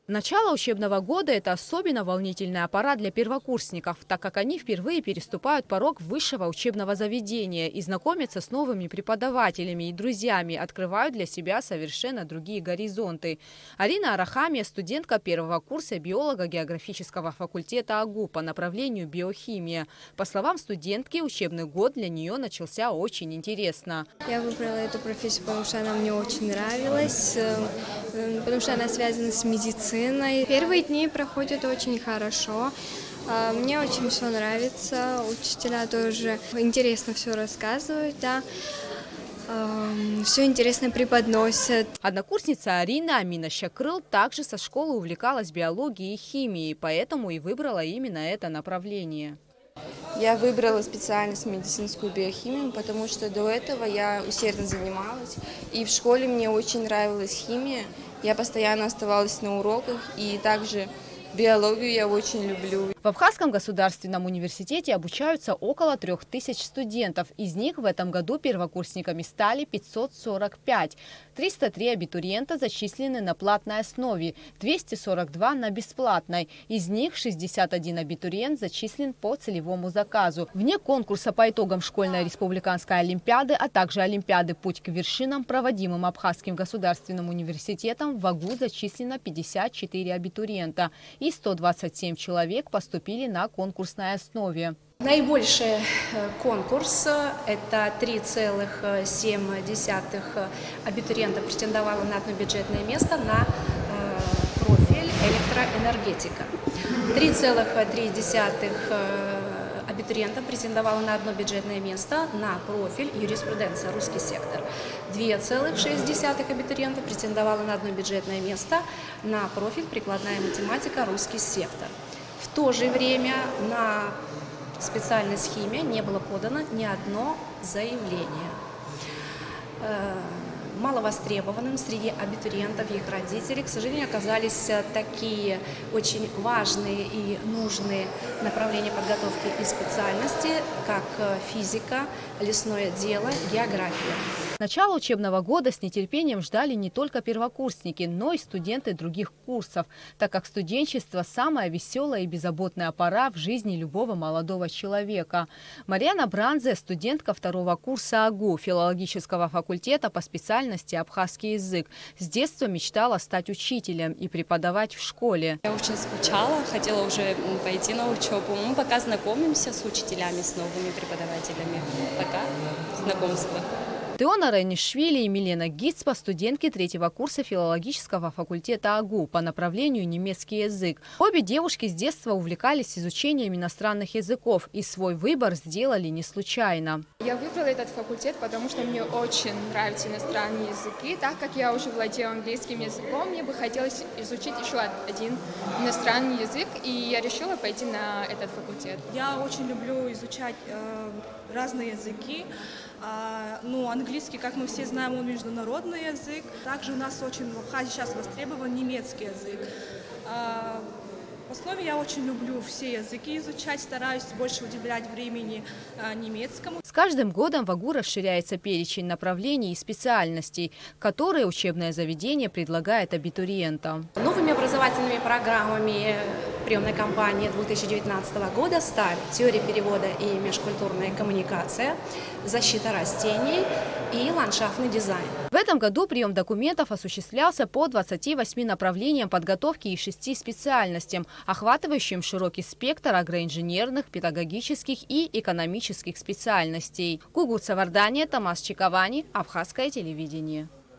Начало учебного года – это особенно волнительная пора для первокурсников, так как они впервые переступают порог высшего учебного заведения и знакомятся с новыми преподавателями и друзьями, открывают для себя совершенно другие горизонты. Арина Арахамия – студентка первого курса биолого-географического факультета АГУ по направлению биохимия. По словам студентки, учебный год для нее начался очень интересно. Я выбрала эту профессию, потому что она мне очень нравилась, потому что она связана с медициной. Первые дни проходят очень хорошо. Мне очень все нравится. Учителя тоже интересно все рассказывают, да. Все интересно преподносят. Однокурсница Арина Амина Шакрыл также со школы увлекалась биологией и химией, поэтому и выбрала именно это направление. Я выбрала специальность медицинскую биохимию, потому что до этого я усердно занималась. И в школе мне очень нравилась химия. Я постоянно оставалась на уроках, и также биологию я очень люблю. В Абхазском государственном университете обучаются около 3000 студентов. Из них в этом году первокурсниками стали 545. 303 абитуриента зачислены на платной основе, 242 на бесплатной. Из них 61 абитуриент зачислен по целевому заказу. Вне конкурса по итогам школьной республиканской олимпиады, а также олимпиады «Путь к вершинам», проводимым Абхазским государственным университетом, в АГУ зачислено 54 абитуриента и 127 человек поступили на конкурсной основе. Наибольший конкурс – это 3,7 абитуриента претендовало на одно бюджетное место на профиль электроэнергетика. 3,3 абитуриента претендовало на одно бюджетное место на профиль юриспруденция русский сектор. 2,6 абитуриента претендовало на одно бюджетное место на профиль прикладная математика русский сектор. В то же время на специальность химия не было подано ни одно заявление. Маловостребованным среди абитуриентов и их родителей, к сожалению, оказались такие очень важные и нужные направления подготовки и специальности, как физика, лесное дело, география. Начало учебного года с нетерпением ждали не только первокурсники, но и студенты других курсов, так как студенчество – самая веселая и беззаботная пора в жизни любого молодого человека. Марьяна Бранзе – студентка второго курса АГУ, филологического факультета по специальности абхазский язык. С детства мечтала стать учителем и преподавать в школе. Я очень скучала, хотела уже пойти на учебу. Мы пока знакомимся с учителями, с новыми преподавателями. Пока знакомство. Теона Райнишвили и Милена Гицпа – студентки третьего курса филологического факультета АГУ по направлению немецкий язык. Обе девушки с детства увлекались изучением иностранных языков и свой выбор сделали не случайно. Я выбрала этот факультет, потому что мне очень нравятся иностранные языки. Так как я уже владею английским языком, мне бы хотелось изучить еще один иностранный язык, и я решила пойти на этот факультет. Я очень люблю изучать разные языки. Английский, как мы все знаем, он международный язык. Также у нас очень в Абхазии сейчас востребован немецкий язык. В основе я очень люблю все языки изучать, стараюсь больше уделять времени немецкому. С каждым годом в АГУ расширяется перечень направлений и специальностей, которые учебное заведение предлагает абитуриентам. Новыми образовательными программами приемной кампании 2019 года стали теория перевода и межкультурная коммуникация, защита растений и ландшафтный дизайн. В этом году прием документов осуществлялся по 28 направлениям подготовки и 6 специальностям, охватывающим широкий спектр агроинженерных, педагогических и экономических специальностей. Гугут Савардания, Томас Чиковани, Абхазское телевидение.